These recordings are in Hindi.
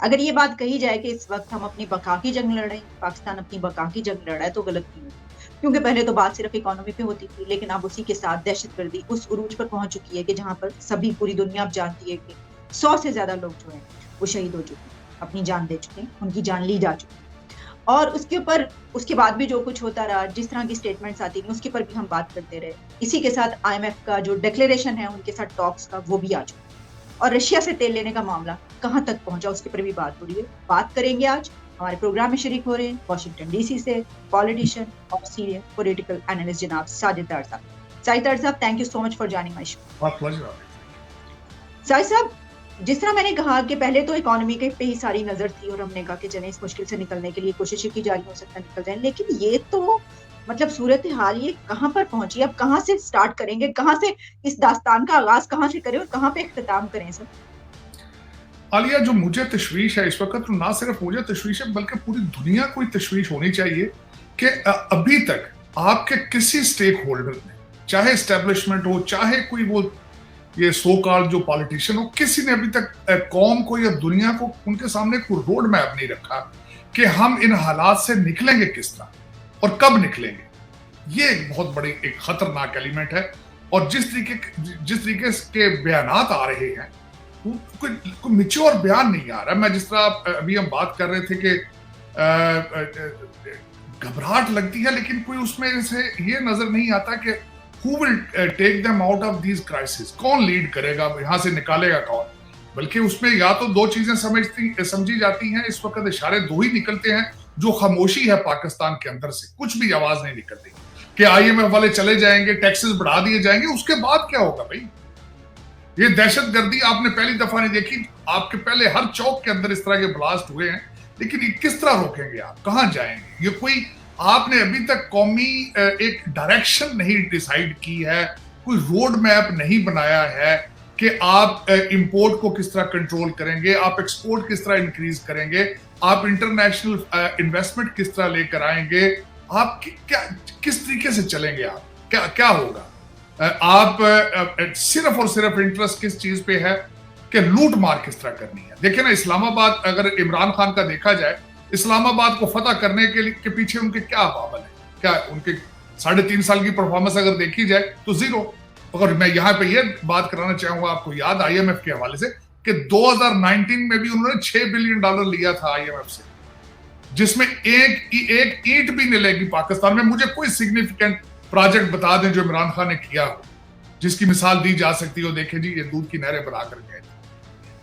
अगर ये बात कही जाए कि इस वक्त हम अपनी बका की जंग लड़ रहे हैं, पाकिस्तान अपनी बका की जंग लड़ रहा है, तो गलत नहीं होगी। क्योंकि पहले तो बात सिर्फ इकोनॉमी पे होती थी, लेकिन अब उसी के साथ दहशतगर्दी उस उरूज पर पहुंच चुकी है कि जहां पर सभी पूरी दुनिया अब जानती है कि 100 से ज्यादा लोग जो हैं वो शहीद हो चुके हैं, अपनी जान दे चुके हैं, उनकी जान ली जा चुकी है। और उसके ऊपर उसके बाद भी जो कुछ होता रहा, जिस तरह की स्टेटमेंट्स आती थी, उसके ऊपर भी हम बात करते रहे। इसी के साथ आईएमएफ का जो डिक्लेरेशन है, उनके साथ टॉक्स का, वो भी आ चुका है। और रशिया से तेल लेने का मामला कहां तक पहुंचा, उसके पर भी बात हो रही है। बात करेंगे आज। हमारे प्रोग्राम में शरीक हो रहे हैं वॉशिंगटन डीसी से पॉलिटिशियन और सीनियर पॉलिटिकल एनालिस्ट जनाब साजिद दार साहब। साजिद दार साहब, thank you so much for joining my show. Sajid साहब, जिस तरह मैंने कहा कि पहले तो इकोनॉमी के पे ही सारी नजर थी और हमने कहा कि चलें इस मुश्किल से निकलने के लिए कोशिशें की जा रही, हो सकता है निकल जाए, लेकिन ये तो मतलब सूरत हाल ये कहां पर पहुंची, अब कहां से स्टार्ट करेंगे, कहां से इस दास्तान का आगाज कहां से करें और कहां पे इख्तिताम करें सर? आलिया, जो मुझे तशवीश है इस वक्त, तो ना सिर्फ मुझे तशवीश है बल्कि पूरी दुनिया को तशवीश होनी चाहिए कि अभी तक आपके किसी स्टेक होल्डर ने, चाहे एस्टेब्लिशमेंट हो, चाहे कोई वो ये सो कॉल्ड जो पॉलिटिशियन हो, किसी ने अभी तक कौम को या दुनिया को उनके सामने कोई रोड मैप नहीं रखा कि हम इन हालात से निकलेंगे किस तरह और कब निकलेंगे। ये एक बहुत बड़ी एक खतरनाक एलिमेंट है। और जिस तरीके के बयानात आ रहे हैं, कोई मिच्योर बयान नहीं आ रहा। मैं जिस तरह अभी हम बात कर रहे थे कि घबराहट लगती है, लेकिन कोई उसमें से ये नजर नहीं आता कि who will take them out of these crises, कौन लीड करेगा, यहां से निकालेगा कौन। बल्कि उसमें या तो दो चीजें समझी जाती हैं इस वक्त, इशारे दो ही निकलते हैं। जो खामोशी है पाकिस्तान के अंदर से, कुछ भी आवाज नहीं निकलती कि आईएमएफ वाले चले जाएंगे, टैक्सेस बढ़ा दिए जाएंगे, उसके बाद क्या होगा भाई। ये दहशतगर्दी आपने पहली दफा नहीं देखी। आपके पहले हर चौक के अंदर इस तरह के ब्लास्ट हुए हैं, लेकिन ये किस तरह रोकेंगे आप, कहां जाएंगे। ये कोई आपने अभी तक कौमी एक डायरेक्शन नहीं डिसाइड की है, कोई रोड मैप नहीं बनाया है कि आप इंपोर्ट को किस तरह कंट्रोल करेंगे, आप एक्सपोर्ट किस तरह इंक्रीज करेंगे, आप इंटरनेशनल इन्वेस्टमेंट किस तरह लेकर आएंगे, आप क्या किस तरीके से चलेंगे, आप क्या क्या होगा। आप सिर्फ और सिर्फ इंटरेस्ट किस चीज पे है कि लूट मार किस तरह करनी है। देखिए ना, इस्लामाबाद अगर इमरान खान का देखा जाए, इस्लामाबाद को फतह करने के पीछे उनके क्या अवावल है, क्या उनके 3.5 साल की परफॉर्मेंस अगर देखी जाए तो जीरो। अगर मैं यहाँ पे ये बात कराना चाहूंगा आपको, याद आईएमएफ के हवाले से कि 2019 में भी उन्होंने $6 बिलियन लिया था आईएमएफ से, जिसमें एक ईंट भी नहीं लगी पाकिस्तान में। मुझे कोई सिग्निफिकेंट प्रोजेक्ट बता दें जो इमरान खान ने किया हो, जिसकी मिसाल दी जा सकती हो, देखें जी ये दूध की नहरें बना कर गए।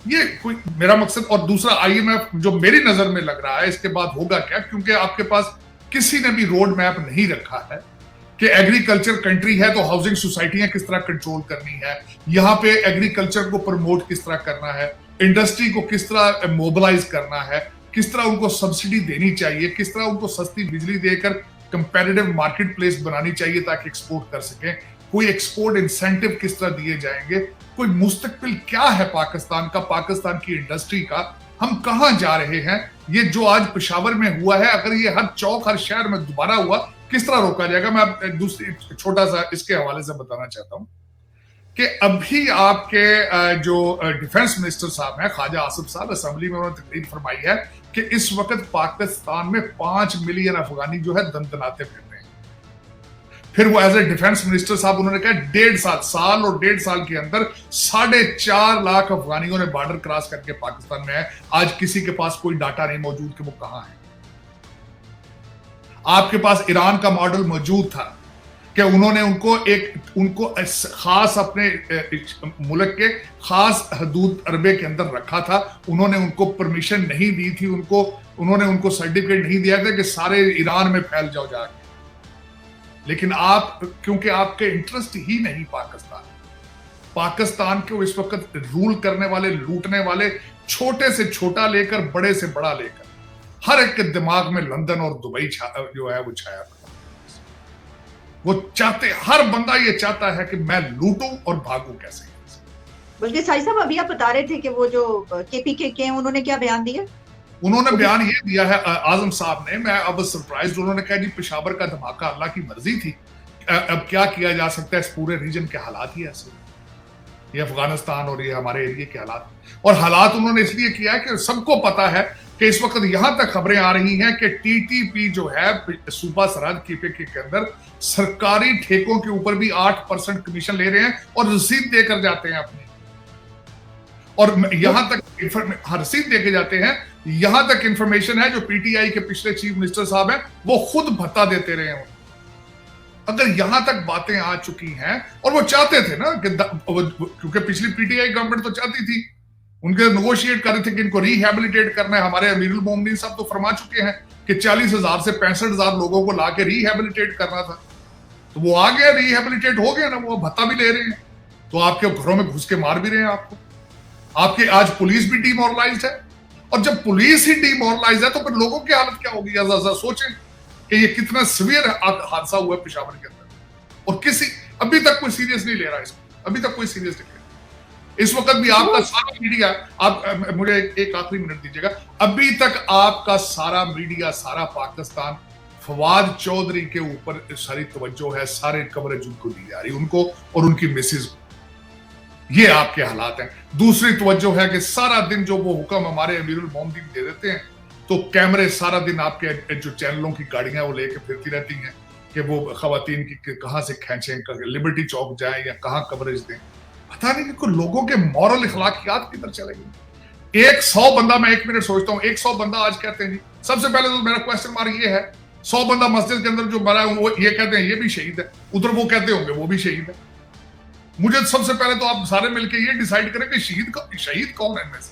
ये कोई मेरा मकसद। और दूसरा, आईएमएफ जो मेरी नजर में लग रहा है, इसके बाद होगा क्या, क्योंकि आपके पास किसी ने भी रोड मैप नहीं रखा है कि एग्रीकल्चर कंट्री है तो हाउसिंग सोसाइटियां किस तरह कंट्रोल करनी है, यहां पे एग्रीकल्चर को प्रमोट किस तरह करना है, इंडस्ट्री को किस तरह मोबिलाइज करना है, किस तरह उनको सब्सिडी देनी चाहिए, किस तरह उनको सस्ती बिजली देकर कंपैरेटिव मार्केट प्लेस बनानी चाहिए ताकि एक्सपोर्ट कर सकें, कोई एक्सपोर्ट इंसेंटिव किस तरह दिए जाएंगे, कोई मुस्तकबिल क्या है पाकिस्तान का, पाकिस्तान की इंडस्ट्री का, हम कहां जा रहे हैं। ये जो आज पेशावर में हुआ है, अगर ये हर चौक हर शहर में दोबारा हुआ, किस तरह रोका जाएगा। मैं दूसरी छोटा सा इसके हवाले से बताना चाहता हूं कि अभी आपके जो डिफेंस मिनिस्टर साहब हैं, ख्वाजा आसिफ साहब, असेंबली में उन्होंने तकरीर फरमाई है कि इस वक्त पाकिस्तान में 5 मिलियन अफगानी जो है दंदनाते फिर रहे हैं। फिर वो एज ए डिफेंस मिनिस्टर साहब उन्होंने कहा 1.5 साल और 1.5 साल के अंदर 4.5 लाख अफगानियों ने बॉर्डर क्रॉस करके पाकिस्तान में है। आज किसी के पास कोई डाटा नहीं मौजूद कि वो कहां है। आपके पास ईरान का मॉडल मौजूद था कि उन्होंने उनको खास अपने मुल्क के खास हदूद अरबे के अंदर रखा था। उन्होंने उनको परमिशन नहीं दी थी, उन्होंने उनको सर्टिफिकेट नहीं दिया था कि सारे ईरान में फैल जाओ जाके। लेकिन आप, क्योंकि आपके इंटरेस्ट ही नहीं पाकिस्तान को इस वक्त रूल करने वाले, लूटने वाले, छोटे से छोटा लेकर बड़े से बड़ा लेकर हर एक के दिमाग में लंदन और दुबई जो है वो छाया था। वो चाहते, हर बंदा ये चाहता है कि मैं लूटूं और भागूं कैसे। बल्कि साई साहब, अभी आप बता रहे थे कि वो जो केपीके के हैं, उन्होंने क्या बयान दिया? उन्होंने बयान ये दिया है आजम साहब ने, मैं अब सरप्राइज, उन्होंने कहा जी पेशावर का धमाका अल्लाह की मर्जी थी, अब क्या किया जा सकता है, इस पूरे रीजन के हालात ही ऐसे। ये अफगानिस्तान और ये हमारे एरिया के हालात। और हालात उन्होंने इसलिए किया है कि सबको पता है कि इस वक्त यहां तक खबरें आ रही हैं कि टीटीपी जो है सूबा सरहद के अंदर सरकारी ठेकों के ऊपर भी 8% कमीशन ले रहे हैं और रसीद देकर जाते हैं अपनी। और यहां तक रसीद देके जाते हैं, यहां तक इंफॉर्मेशन है जो पीटीआई के पिछले चीफ मिनिस्टर साहब हैं वो खुद भत्ता देते रहे हैं। अगर यहां तक बातें आ चुकी हैं, और वो चाहते थे ना कि क्योंकि पिछली पीटीआई गवर्नमेंट तो चाहती थी, उनके नेगोशिएट कर रहे थे कि इनको रिहैबिलिटेट करना है। हमारे अमीरुल मोमिनीन साहब तो फरमा चुके हैं कि 40,000 से 65,000 लोगों को लाके रिहैबिलिटेट करना था, तो वो आ गया, रिहैबिलिटेट हो गया ना, वो भत्ता भी ले रहे हैं, तो आपके घरों में घुस के मार भी रहे हैं आपको। आपके आज पुलिस भी डिमोरलाइज्ड है, और जब पुलिस ही डिमोरलाइज है तो फिर लोगों की हालत क्या होगी? जरा सोचें कि ये कितना सीवियर हादसा हुआ है पेशावर के अंदर, और किसी अभी तक कोई सीरियस नहीं ले रहा इसको, अभी तक कोई सीरियस नहीं ले रहा। इस वक्त भी आपका सारा मीडिया, आप मुझे एक आखिरी मिनट दीजिएगा, अभी तक आपका सारा मीडिया, सारा पाकिस्तान फवाद चौधरी के ऊपर सारी तवज्जो है, सारे कवरेज उनको दी जा रही, उनको और उनकी मिसेज। ये आपके हालात हैं। दूसरी तवज्जो है कि सारा दिन जो वो हुक्म हमारे अमीरुल मोमिनीन दे देते हैं, तो कैमरे सारा दिन आपके जो चैनलों की गाड़ियां वो लेके फिरती रहती हैं कि वो खवातीन की कहां से खींचें, लिबर्टी चौक जाएं या कहां कवरेज दें। पता नहीं कि लोगों के मॉरल इखलाकियात किधर चले गए। 100 बंदा, मैं एक मिनट सोचता हूँ, 100 बंदा आज कहते हैं जी, सबसे पहले तो मेरा क्वेश्चन मार्क ये है, 100 बंदा मस्जिद के अंदर जो मरा है वो ये कहते हैं ये भी शहीद है, उधर वो कहते होंगे वो भी शहीद है। मुझे सबसे पहले तो आप सारे मिलकर ये डिसाइड करें कि शहीद कौन है इनमें से।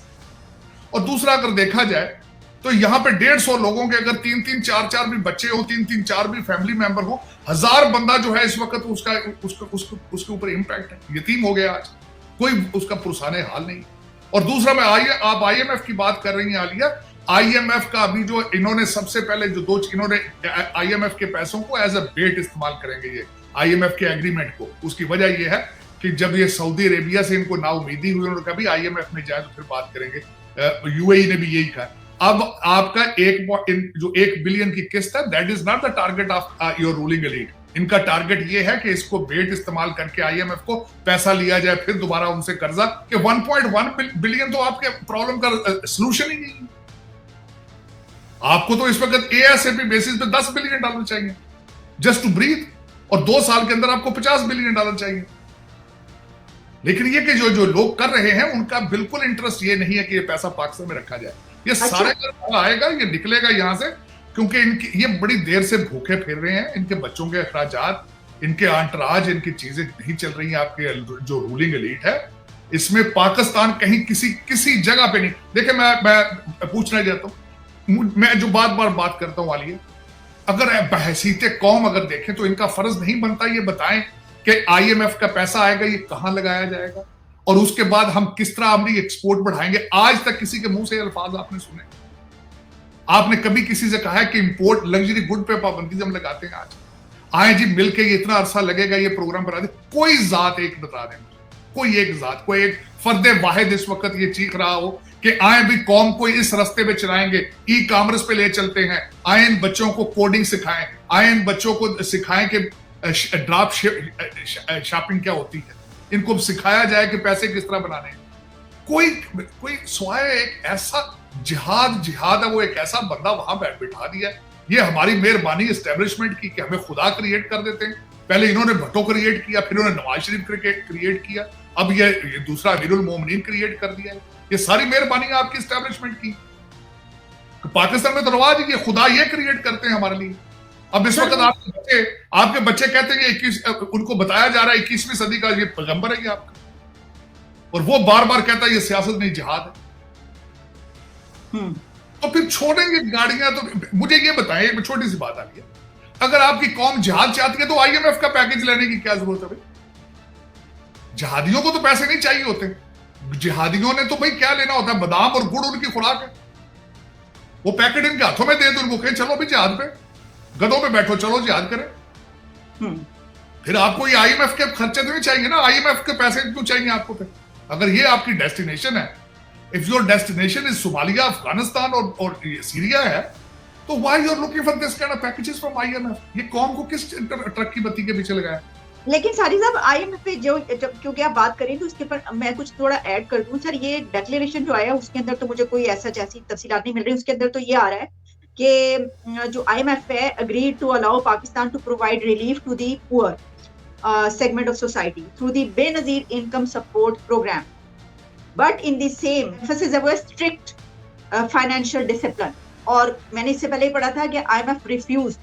और दूसरा, अगर देखा जाए तो यहाँ पे 150 लोगों के अगर 3-3, 4-4 भी बच्चे हो, 3-3, 4 भी फैमिली मेंबर हो, 1000 बंदा जो है इस वक्त उसके ऊपर इम्पैक्ट है। यतीम हो गया आज, कोई उसका पुरसाने हाल नहीं। और दूसरा, आप आईएमएफ की बात कर रही हैं आलिया, आईएमएफ का अभी जो इन्होंने सबसे पहले जो इन्होंने आईएमएफ के पैसों को एज अ बेट इस्तेमाल करेंगे, ये आईएमएफ के एग्रीमेंट को। उसकी वजह यह है कि जब ये सऊदी अरेबिया से इनको नाउमीदी हुई, उन्होंने कहा भी आईएमएफ में जाए तो फिर बात करेंगे। यूएई ने भी यही कहा। अब आपका 1 बिलियन की किस्त है, that is not the target of your ruling elite. इनका टारगेट ये है कि इसको बेट इस्तेमाल करके आईएमएफ को पैसा लिया जाए, फिर दोबारा उनसे कर्जा, कि 1.1 बिलियन तो आपके प्रॉब्लम का सोल्यूशन ही नहीं है। आपको तो इस वक्त एएसएपी बेसिस पे $10 बिलियन चाहिए जस्ट टू ब्रीथ, और 2 साल के अंदर आपको $50 बिलियन चाहिए। लेकिन ये कि जो लोग कर रहे हैं उनका बिल्कुल इंटरेस्ट ये नहीं है कि ये पैसा पाकिस्तान में रखा जाए। ये सारे आएगा, ये निकलेगा यहां से, क्योंकि ये बड़ी देर से भूखे फिर रहे हैं। इनके बच्चों के अखराजात, इनके अंतराज, इनकी चीजें नहीं चल रही हैं। आपके जो रूलिंग एलीट है, इसमें पाकिस्तान कहीं किसी जगह पे नहीं। देखिए, मैं पूछना चाहता हूं, मैं जो बात करता हूं वाली है, अगर बहसीते कौम अगर देखें तो इनका फर्ज नहीं बनता ये बताएं कि आईएमएफ का पैसा आएगा, ये कहां लगाया जाएगा, और उसके बाद हम किस तरह अपनी एक्सपोर्ट बढ़ाएंगे। आज तक किसी के मुंह से अल्फाज आपने सुने? आपने कभी किसी से कहा है कि इंपोर्ट लग्जरी गुड पे पाबंदी हम लगाते हैं? आज आए जी मिलके, ये इतना अरसा लगेगा ये प्रोग्राम बना दे। कोई जात एक बता दें, कोई एक जात, कोई एक फर्दे वाहिद इस वक्त ये चीख रहा हो कि आए भी कौम को इस रास्ते पे चलाएंगे, ई कॉमर्स पे ले चलते हैं, आए इन बच्चों को कोडिंग सिखाएं, आए इन बच्चों को सिखाएं कि ड्रॉप शॉपिंग क्या होती है, इनको सिखाया जाए कि पैसे किस तरह बनाने हैं। कोई स्वाय एक ऐसा जिहाद है, वो एक ऐसा बंदा वहां बिठा दिया। ये हमारी मेहरबानी एस्टेब्लिशमेंट की कि हमें खुदा क्रिएट कर देते हैं। पहले इन्होंने भट्टो क्रिएट किया, फिर इन्होंने नवाज शरीफ क्रिएट किया, अब ये दूसरा अमीरुल मोमिनीन क्रिएट कर दिया है। ये सारी मेहरबानी है आपकी एस्टेब्लिशमेंट की। पाकिस्तान में तो रवाज है, ये खुदा ये क्रिएट करते हैं हमारे लिए। अब इस वक्त आपके बच्चे कहते हैं कि उनको बताया जा रहा है 21वीं सदी का ये पैगंबर है ये आपका, और वो बार बार कहता है ये सियासत नहीं जिहाद है। तो फिर छोड़ेंगे गाड़ियां? तो मुझे ये बताएं, एक छोटी सी बात आ रही है, अगर आपकी कौम जिहाद चाहती है तो आईएमएफ का पैकेज लेने की क्या जरूरत है भाई? जिहादियों को तो पैसे नहीं चाहिए होते। जिहादियों ने तो भाई क्या लेना होता है? बादाम और गुड़ उनकी खुराक है। वो पैकेट इनके हाथों में दे दो, उनको कहें चलो भी जिहाद पे, गधों पे बैठो, चलो जिहाद करें। फिर आपको ये आईएमएफ के खर्चे तो नहीं चाहिए ना, आईएमएफ के पैसे क्यों चाहिए आपको? फिर अगर ये आपकी डेस्टिनेशन है, if your destination is Somalia, Afghanistan और सीरिया है, तो why you are looking for this kind of packages from IMF? ये कौम को किस ट्रक की बत्ती के पीछे लगाया? लेकिन सारी साहब आईएमएफ पे जो क्योंकि आप बात करें तो उसके ऊपर मैं कुछ थोड़ा ऐड कर दूं सर। ये डिक्लेरेशन जो आया उसके अंदर तो मुझे कोई ऐसी तफसीलात नहीं मिल रही। उसके अंदर तो ये आ रहा है कि जो आईएमएफ है agreed to allow Pakistan to provide relief to the poor segment of society through the Benazir Income Support Program. But in the same emphasis there was strict financial discipline. और मैंने इससे पहले ही पढ़ा था कि IMF refused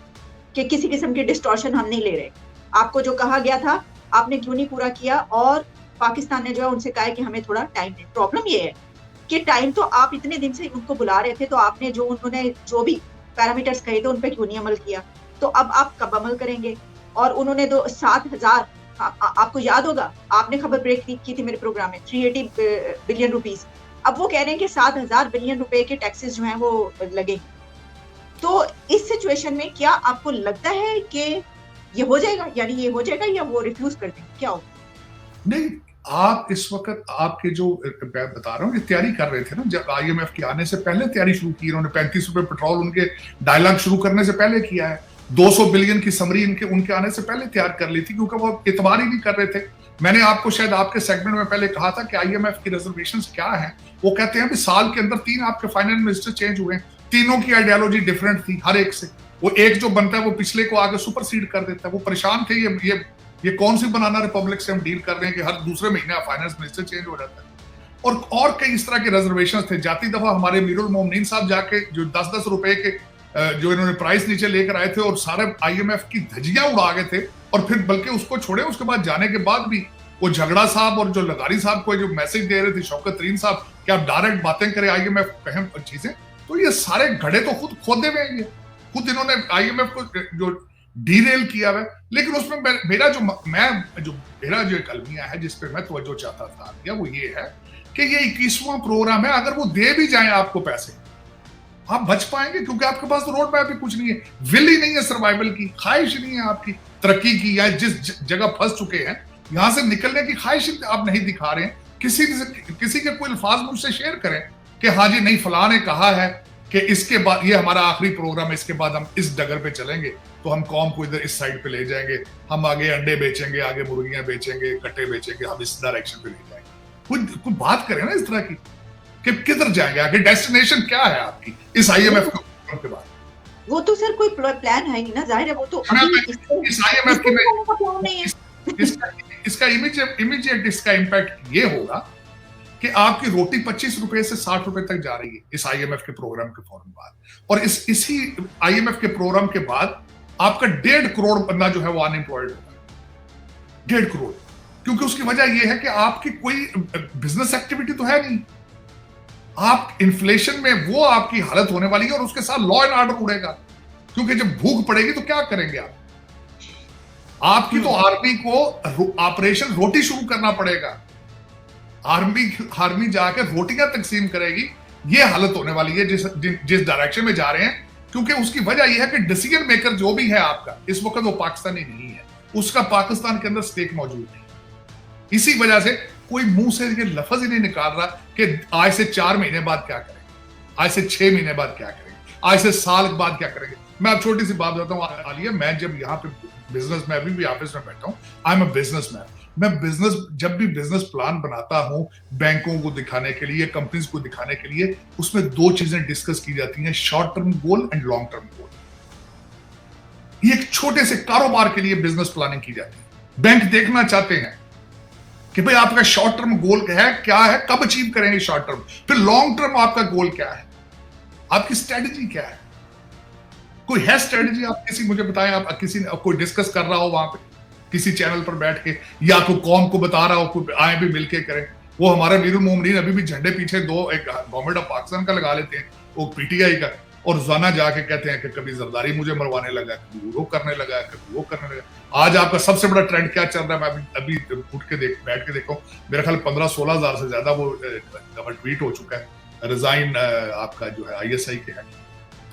कि किसी किस्म की डिस्टॉर्शन हम नहीं ले रहे। आपको जो कहा गया था आपने क्यों नहीं पूरा किया, और पाकिस्तान ने जो है उनसे कहा है कि हमें थोड़ा टाइम दें। प्रॉब्लम ये है कि टाइम तो आप इतने दिन से उनको बुला रहे थे, तो आपने जो उन्होंने जो भी पैरामीटर्स कहे थे उन पर क्यों नहीं अमल किया? तो अब आप कब अमल करेंगे? और उन्होंने तो 7,000 आपको याद होगा, आपने खबर ब्रेक की थी मेरे प्रोग्राम में, 380 बिलियन रुपीस। अब वो कह रहे हैं कि 7,000 बिलियन रुपए के टैक्सेस जो हैं वो लगेंगे। तो इस सिचुएशन में क्या आपको लगता है कि ये हो जाएगा, यानी ये हो जाएगा या वो रिफ्यूज कर देंगे, क्या होगा? नहीं, आप इस वक्त आपके जो मैं बता रहा हूँ ये तैयारी कर रहे थे ना, जब आईएमएफ के आने से पहले तैयारी शुरू की इन्होंने। 35 रुपए पेट्रोल उनके डायलॉग शुरू करने से पहले किया है। 200 बिलियन की समरी उनके आने से पहले तैयार कर ली थी, क्योंकि वो इतबार ही नहीं कर रहे थे। मैंने आपको शायद आपके सेगमेंट में पहले कहा था कि आईएमएफ की रिजर्वेशंस क्या है। वो कहते हैं कि साल के अंदर 3 आपके फाइनेंस मिनिस्टर चेंज हुए, तीनों की आइडियोलॉजी डिफरेंट थी हर एक से। वो एक जो बनता है वो पिछले को आगे सुपरसीड कर देता है। वो परेशान थे, ये कौन सी बनाना रिपब्लिक से हम डील कर रहे हैं कि हर दूसरे महीने फाइनेंस मिनिस्टर चेंज हो जाता है। और कई इस तरह के रिजर्वेशन थे। जाती दफा हमारे मीरुल मोमिनीन साहब जाके जो 10-10 रुपए के जो इन्होंने प्राइस नीचे लेकर आए थे और सारे आईएमएफ की धज्जियां उड़ा गए थे, और फिर बल्कि उसको छोड़े, उसके बाद जाने के बाद भी वो झगड़ा साहब और जो लगारी साहब को जो मैसेज दे रहे थे शौकत तरीन साहब कि आप डायरेक्ट बातें करें आईएमएफ अहम चीजें, तो ये सारे घड़े तो खुद खोदे हुए हैं। खुद इन्होंने आईएमएफ को जो डीरेल किया हुआ। लेकिन उसमें मेरा जो एक अलमिया है जिस पे मैं तवज्जो चाहता था या वो ये है कि ये 21वां प्रोग्राम है। अगर वो दे भी जाए आपको पैसे, आप बच पाएंगे? क्योंकि आपके पास तो रोड मैप भी कुछ नहीं है, विल ही नहीं है सर्वाइवल की, ख्वाहिश नहीं है आपकी तरक्की की, या जिस जगह फंस चुके हैं यहां से निकलने की ख्वाहिश आप नहीं दिखा रहे हैं। किसी के कोई अल्फाज मुझसे शेयर करें कि हाँ जी नहीं फलां ने कहा है कि इसके बाद ये हमारा आखिरी प्रोग्राम है, इसके बाद हम इस डगर पे चलेंगे, तो हम कौम को इधर इस साइड पे ले जाएंगे, हम आगे अंडे बेचेंगे, आगे मुर्गियां बेचेंगे, कट्टे बेचेंगे, हम इस डायरेक्शन पे ले जाएंगे। कोई बात करें ना इस तरह की कि किधर जाएंगे, आगे डेस्टिनेशन क्या है आपकी इस आईएमएफ के बाद? वो तो सर कोई प्लान है नहीं ना, जाहिर है। वो तो इस आईएमएफ की इसका इमीडिएट इसका इम्पैक्ट ये होगा कि आपकी रोटी 25 रुपए से 60 रुपए तक जा रही है इस आईएमएफ के प्रोग्राम के फौरन बाद। और इसी आईएमएफ के प्रोग्राम के बाद आपका 1.5 करोड़ बंदा जो है वो अनएम्प्लॉयड होगा। 1.5 करोड़। क्योंकि उसकी वजह यह है कि आपकी कोई बिजनेस एक्टिविटी तो है नहीं। आप इन्फ्लेशन में वो आपकी हालत होने वाली है, और उसके साथ लॉ एंड ऑर्डर उड़ेगा। क्योंकि जब भूख पड़ेगी तो क्या करेंगे आप? आपकी तो आर्मी को ऑपरेशन रोटी शुरू करना पड़ेगा। आर्मी जाकर रोटियां तकसीम करेगी। ये हालत होने वाली है जिस डायरेक्शन में जा रहे हैं। क्योंकि उसकी वजह यह है कि डिसीजन मेकर जो भी है आपका इस वक्त वो पाकिस्तानी नहीं है, उसका पाकिस्तान के अंदर स्टेक मौजूद है। इसी वजह से कोई मुंह से ये लफ्ज ही नहीं निकाल रहा कि आज से 4 महीने बाद क्या करेंगे, आज से 6 महीने बाद क्या करेंगे, आज से साल के बाद क्या करेंगे। मैं अब छोटी सी बात बताता हूँ आलिया, मैं जब यहाँ पे बिजनेस में अभी भी ऑफिस में बैठा हूँ, आई एम अ बिजनेसमैन। मैं जब भी बिजनेस प्लान बनाता हूं बैंकों को दिखाने के लिए, कंपनीज को दिखाने के लिए, उसमें 2 चीजें डिस्कस की जाती हैं, short term goal and long term goal. ये एक छोटे से कारोबार के लिए बिजनेस प्लानिंग की जाती है। बैंक देखना चाहते हैं कि भाई आपका शॉर्ट टर्म गोल क्या है, कब अचीव करेंगे शॉर्ट टर्म, फिर लॉन्ग टर्म आपका गोल क्या है, आपकी स्ट्रेटजी क्या है। कोई है स्ट्रेटजी? आप मुझे बताएं, आप किसी कोई डिस्कस कर रहा हो वहां पे किसी चैनल पर बैठ के, या कोई कौम को बता रहा हो, कोई आए भी मिलके करें। वो हमारा मीरुल मोमिनीन अभी भी झंडे पीछे एक गवर्नमेंट ऑफ पाकिस्तान का लगा लेते हैं, वो पीटीआई का, और रोजाना जाके कहते हैं कि कभी जरदारी मुझे मरवाने लगा, कभी वो करने लगा, कभी वो करने लगा। आज आपका सबसे बड़ा ट्रेंड क्या चल रहा है? मैं अभी उठ के बैठ के देखो, मेरा ख्याल 15-16 हजार से ज्यादा वो ट्वीट हो चुका है, रिजाइन आपका जो है आईएसआई के हेड।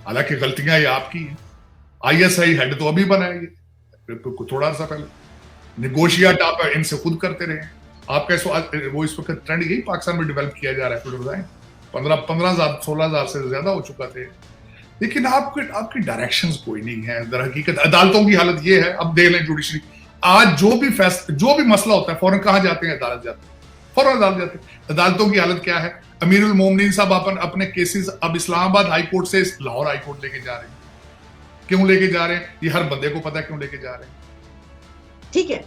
हालांकि गलतियां ये आपकी है, आईएसआई हेड तो अभी बना है, थोड़ा सा पहले निगोशिएट आप इनसे खुद करते रहे। आपका वो इस वक्त ट्रेंड यही पाकिस्तान में डेवलप किया जा रहा है। 15,000-16,000 से ज्यादा हो चुका थे। लेकिन आपकी डायरेक्शंस कोई नहीं है। दर हकीकत अदालतों की हालत ये है, अब देख लें जुडिशरी, आज जो भी मसला होता है फौरन कहां जाते हैं? अदालत जाते हैं, फौरन अदालत जाते हैं। अदालतों की हालत क्या है? अमीरुल मोमिनीन साहब अपने केसेस अब इस्लामाबाद हाई कोर्ट से लाहौर हाई कोर्ट लेके जा रहे हैं। क्यों लेके जा रहे हैं? ये हर बंदे को पता है क्यों लेके जा रहे हैं। ठीक है।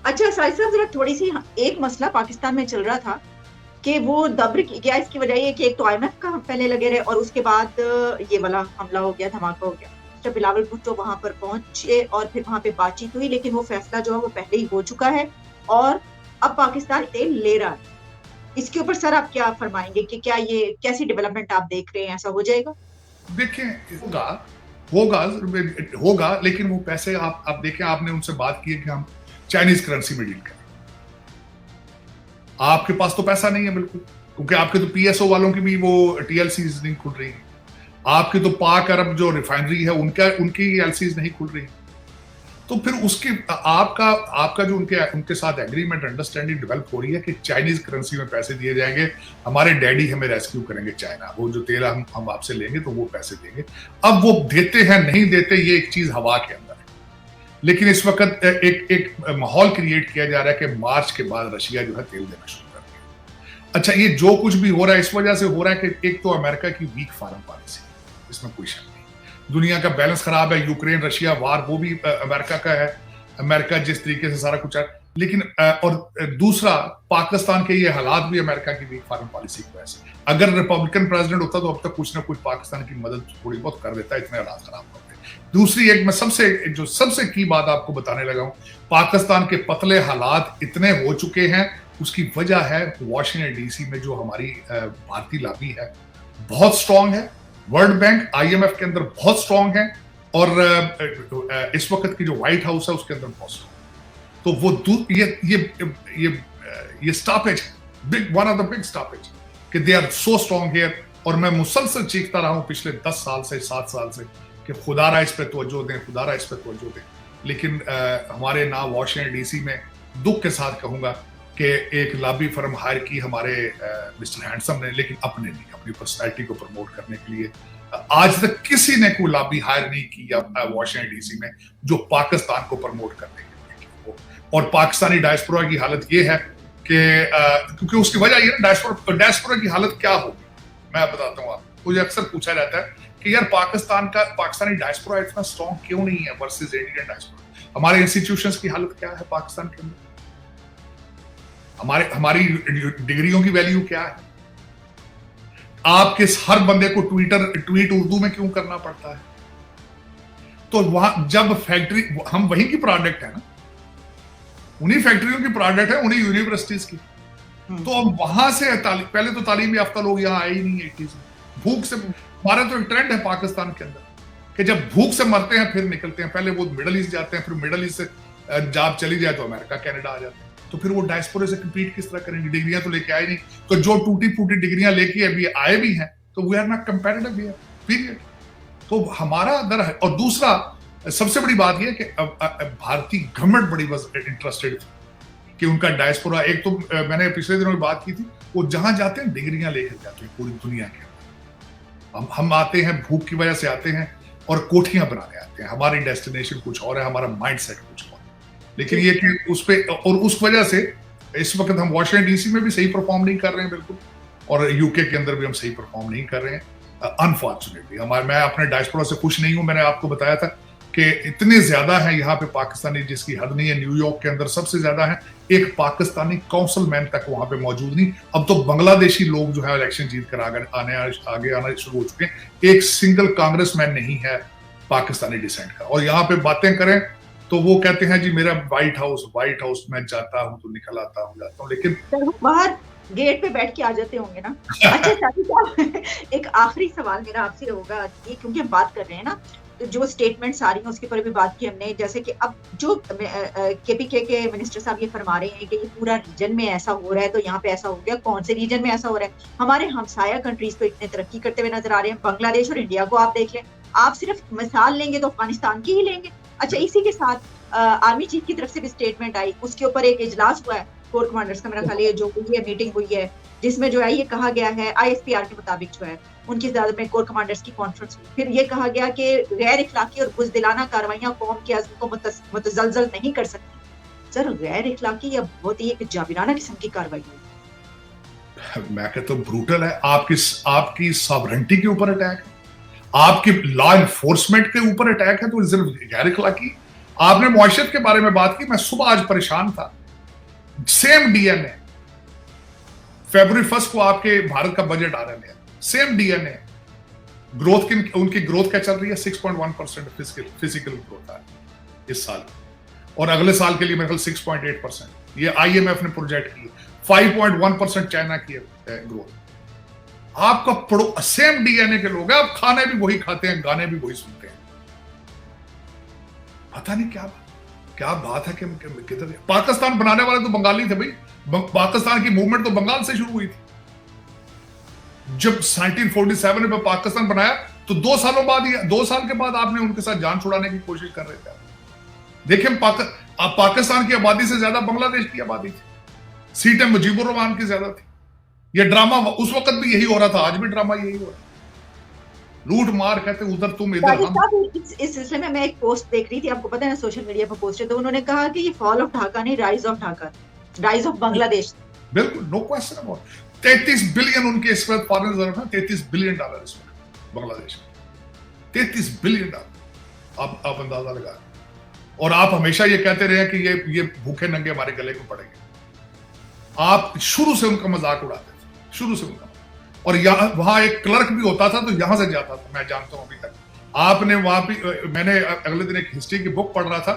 अच्छा साहिब साहब, जरा थोड़ी सी एक मसला पाकिस्तान में चल रहा था कि वो दब्र गया, इसकी वजह ये कि एक तो IMF का हम पहले लगे रहे और उसके बाद ये वाला हमला हो गया, धमाका हो गया। जब बिलावल भुट्टो वहां पर पहुंचे और फिर वहां पे बातचीत हुई, लेकिन वो फैसला जो है वो पहले ही हो चुका है और अब पाकिस्तान तेल ले रहा है। इसके ऊपर सर आप क्या फरमाएंगे कि क्या ये कैसी डेवलपमेंट आप देख रहे हैं, ऐसा हो जाएगा? देखें, होगा, लेकिन वो पैसे आप देखें, आपने उनसे बात की है कि हम चाइनीज करेंसी में डील करें। आपके पास तो पैसा नहीं है बिल्कुल, क्योंकि आपके तो PSO वालों की भी वो TLCs नहीं खुल रही है। आपकी तो पाक अरब जो रिफाइनरी है उनकी LCs नहीं खुल रही। तो फिर उसकी आपका जो उनके साथ एग्रीमेंट, अंडरस्टैंडिंग डेवलप हो रही है कि चाइनीज करेंसी में पैसे दिए जाएंगे, हमारे डैडी हमें रेस्क्यू करेंगे चाइना, वो जो तेल हम आपसे लेंगे तो वो पैसे देंगे। अब वो देते हैं नहीं देते, ये एक चीज हवा के अंदर है। लेकिन इस वक्त एक माहौल क्रिएट किया जा रहा है कि मार्च के बाद रशिया जो है तेल देना शुरू कर देगा। अच्छा, ये जो कुछ भी हो रहा है इस वजह से हो रहा है कि एक तो अमेरिका की वीक फॉरेन पॉलिसी, इसमें कोई शक नहीं। दुनिया का बैलेंस खराब है, यूक्रेन रशिया वार वो भी अमेरिका का है, अमेरिका जिस तरीके से सारा कुछ है। लेकिन और दूसरा, पाकिस्तान के ये हालात भी अमेरिका की वीक फॉरेन पॉलिसी की वजह से। अगर रिपब्लिकन प्रेसिडेंट होता तो अब तक कुछ ना कुछ पाकिस्तान की मदद थोड़ी बहुत कर देता, इतने हालात खराब होते। दूसरी मैं सबसे की बात आपको बताने लगा हूं, पाकिस्तान के पतले हालात इतने हो चुके हैं, उसकी वजह है वॉशिंगटन DC में जो हमारी भारतीय लॉबी है बहुत स्ट्रांग है, वर्ल्ड बैंक IMF के अंदर बहुत स्ट्रांग है, और इस वक्त की जो व्हाइट हाउस है उसके अंदर बहुत स्ट्रांग। तो वो ये स्टॉपेज है, one of the big stoppage, कि they are so strong here. और मैं मुसलसल चीखता रहा हूं पिछले 10 साल से, 7 साल से, कि खुदारा इस पे तवज्जो दें, खुदारा इस पे तवज्जो दें। लेकिन हमारे ना वॉशिंगटन DC में, दुख के साथ कहूंगा कि एक लॉबी फर्म हायर की हमारे मिस्टर हैंडसम ने, लेकिन अपने नहीं, अपनी पर्सनैलिटी को प्रमोट करने के लिए। आज तक किसी ने कोई लॉबी हायर नहीं की वॉशिंगटन DC में जो पाकिस्तान को प्रमोट करने के लिए। और पाकिस्तानी डायस्पोरा की हालत ये है कि क्योंकि उसकी वजह ये, डायस्पोरा की हालत क्या होगी मैं बताता हूँ आपको। मुझे अक्सर पूछा जाता है कि यार पाकिस्तानी डायस्पोरा इतना स्ट्रॉन्ग क्यों नहीं है वर्सेस इंडियन डायस्पोरा। हमारे इंस्टीट्यूशंस की हालत क्या है पाकिस्तान के अंदर, हमारी डिग्रियों की वैल्यू क्या है, आपके हर बंदे को ट्वीट उर्दू में क्यों करना पड़ता है। तो वहां जब फैक्ट्री, हम वहीं की प्रोडक्ट है ना, उन्हीं फैक्ट्रियों की प्रोडक्ट है, उन्हीं यूनिवर्सिटीज की। तो अब वहां से पहले तो तालीम याफ्ता लोग यहाँ आए ही नहीं है, भूख से। हमारा तो एक ट्रेंड है पाकिस्तान के अंदर कि जब भूख से मरते हैं फिर निकलते हैं, पहले वो मिडल ईस्ट जाते हैं, फिर मिडल ईस्ट से जॉब चली जाए तो अमेरिका कनाडा आ जाते हैं। तो फिर वो डायस्पोरा से कम्पीट किस तरह करेंगे? डिग्रियां तो लेके आए नहीं, तो जो टूटी फूटी डिग्रियां लेके अभी आए भी हैं तो we are not competitive here, period. तो हमारा दर है। और दूसरा सबसे बड़ी बात यह कि भारतीय गवर्नमेंट बड़ी बस इंटरेस्टेड थी कि उनका डायस्पोरा, एक तो मैंने पिछले दिनों में बात की थी, वो जहां जाते हैं डिग्रियां लेकर जाते हैं पूरी दुनिया के अंदर। हम आते हैं भूख की वजह से आते हैं और कोठियां बनाने आते हैं, हमारी डेस्टिनेशन कुछ और है, हमारा माइंडसेट कुछ और। लेकिन ये कि उस पे, और उस वजह से इस वक्त हम वॉशिंगटन DC में भी सही परफॉर्म नहीं कर रहे हैं बिल्कुल, और यूके के अंदर भी हम सही परफॉर्म नहीं कर रहे हैं अनफॉर्चुनेटली। मैं अपने डायस्पोरा से खुश नहीं हूं। मैंने आपको बताया था कि इतने ज्यादा है यहाँ पे पाकिस्तानी जिसकी हद नहीं है। न्यूयॉर्क के अंदर सबसे ज्यादा है, एक पाकिस्तानी काउंसिल मैन तक वहां पे मौजूद नहीं। अब तो बांग्लादेशी लोग जो है इलेक्शन जीत कर आगे आना शुरू हो चुके हैं। एक सिंगल कांग्रेसमैन नहीं है पाकिस्तानी डिसेंट का। और यहाँ पे बातें करें तो वो कहते हैं जी मेरा व्हाइट हाउस मैं जाता हूँ तो निकल आता हूँ, लेकिन बाहर गेट पे बैठ के आ जाते होंगे ना। अच्छा साथी, एक आखिरी सवाल मेरा आपसे होगा, ये क्योंकि हम बात कर रहे हैं ना, तो जो स्टेटमेंट्स आ रही हैं उसके ऊपर भी बात की हमने। जैसे कि अब जो KPK के मिनिस्टर साहब ये फरमा रहे हैं कि ये पूरा रीजन में ऐसा हो रहा है, तो यहाँ पे ऐसा हो गया, कौन से रीजन में ऐसा हो रहा है? हमारे हमसाया कंट्रीज तो इतने तरक्की करते हुए नजर आ रहे हैं, बांग्लादेश और इंडिया को आप देख लें। आप सिर्फ मिसाल लेंगे तो अफगानिस्तान की ही लेंगे। अच्छा, इसी के साथ आर्मी चीफ की तरफ से भी स्टेटमेंट आई, उसके ऊपर एक इजलास हुआ है कोर कमांडर्स का, मेरा ख्याल है जो हुई है, मीटिंग हुई है, जिसमें जो है ये कहा गया है ISPR के मुताबिक जो है उनकी इजाजत में कोर कमांडर्स की कॉन्फ्रेंस हुई। फिर ये कहा गया कि गैर इखलाकी और बुज़दिलाना कार्रवाइयां कौम के अज़्म को मुतज़लज़ल नहीं कर सकती। सर गैर इखलाकी या बहुत ही एक जाबिराना किस्म की कार्रवाई हुई। मैं कहता हूँ ब्रूटल है। आपकी सॉवरेंटी के ऊपर अटैक है, आपकी लॉ एनफोर्समेंट के ऊपर अटैक है, तो सिर्फ गैर इखलाकी। आपने मुआशरत के बारे में बात की, मैं सुबह आज परेशान था। सेम डीएनए, फरवरी 1 को आपके भारत का बजट आ रहा है, सेम डीएनए। ग्रोथ की उनकी ग्रोथ क्या चल रही है? 6.1% फिजिकल ग्रोथ है इस साल, और अगले साल के लिए मेरे ख्याल 6.8%। ये आईएमएफ ने प्रोजेक्ट की। 5.1% चाइना की ग्रोथ। आपका सेम डीएनए के लोग हैं, आप खाने भी वही खाते हैं, गाने भी वही सुनते हैं। पता नहीं क्या बात है कि किधर पाकिस्तान बनाने वाले तो बंगाली थे भाई। पाकिस्तान की मूवमेंट तो बंगाल से शुरू हुई थी। जब 1947 में पाकिस्तान बनाया तो 2 साल के बाद आपने उनके साथ जान छुड़ाने की कोशिश कर रहे थे। देखिए पाकिस्तान की आबादी से ज्यादा बांग्लादेश की आबादी थी। सीटें मुजीबुर रहमान की ज्यादा थी। ये ड्रामा उस वक्त भी यही हो रहा था, आज भी ड्रामा यही हो रहा है। लूट मार कहते उधर तुम इधर हम। इस सिलसिले में मैं एक पोस्ट देख रही थी, आपको पता है ना सोशल मीडिया पर पोस्ट है, तो उन्होंने कहा कि ये फॉल ऑफ ढाका नहीं, rise of Dhaka, rise of Bangladesh. बिल्कुल, नो क्वेश्चन अबाउट। 33 बिलियन उनके इस वक्त फॉरेन रिजर्व है, $33 बिलियन इस वक्त बांग्लादेश में। $33 बिलियन। आप अंदाजा लगा। और आप हमेशा ये कहते रहे कि ये भूखे नंगे हमारे गले को पड़ेंगे। आप शुरू से उनका मजाक उड़ाते थे, शुरू से उनका। और वहां एक क्लर्क भी होता था तो यहां से जाता था, मैं जानता हूं अभी तक। आपने वहां भी, मैंने अगले दिन एक हिस्ट्री की बुक पढ़ रहा था,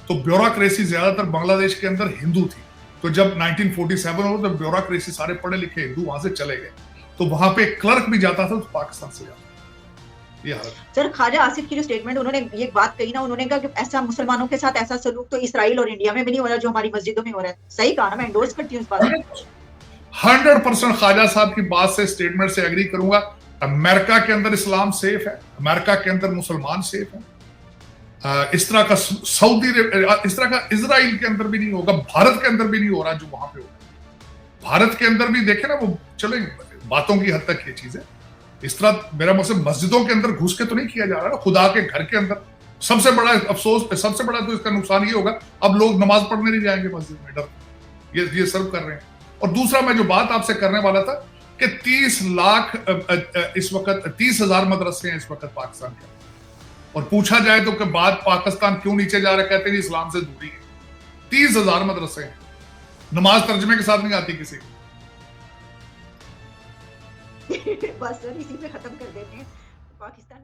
तो ब्यूरोक्रेसी ज्यादातर बांग्लादेश के अंदर हिंदू थी। तो जब 1947 हो तो ब्यूरोक्रेसी सारे पढ़े लिखे हिंदू वहां से चले गए, तो वहां पे क्लर्क भी जाता था तो पाकिस्तान से जाता। ये हालत। सर ख्वाजा आसिफ की जो स्टेटमेंट, उन्होंने ये बात कही ना, उन्होंने कहा कि ऐसा मुसलमानों के साथ ऐसा सलूक तो इसराइल और इंडिया में भी नहीं हो रहा जो हमारी मस्जिदों में हो रहा है। सही कहा ना, मैं एंडोर्स करती हूँ इस बात को। 100% ख्वाजा साहब की बात से, स्टेटमेंट से एग्री करूंगा। अमेरिका के अंदर इस्लाम सेफ है, अमेरिका के अंदर मुसलमान सेफ है। इस तरह का इस तरह का इजराइल के अंदर भी नहीं होगा, भारत के अंदर भी नहीं हो रहा जो वहां पे हो रहा। भारत के अंदर भी देखे ना, वो चले बातों की हद तक ये चीजें इस तरह, मेरा मतलब मस्जिदों के अंदर घुस के तो नहीं किया जा रहा ना, खुदा के घर के अंदर। सबसे बड़ा अफसोस, सबसे बड़ा तो इसका नुकसान ये होगा, अब लोग नमाज पढ़ने नहीं जाएंगे मस्जिद में, डर ये सर्व कर रहे हैं। और दूसरा मैं जो बात आपसे करने वाला था कि 30 लाख इस वक्त 30,000 मदरसे हैं इस वक्त पाकिस्तान के, और पूछा जाए तो कि बात पाकिस्तान क्यों नीचे जा रहा है, कहते हैं इस्लाम से दूरी है। 30,000 मदरसे हैं, नमाज तर्जमे के साथ नहीं आती किसी को। बस सर इसी पे खत्म कर देते हैं पाकिस्तान।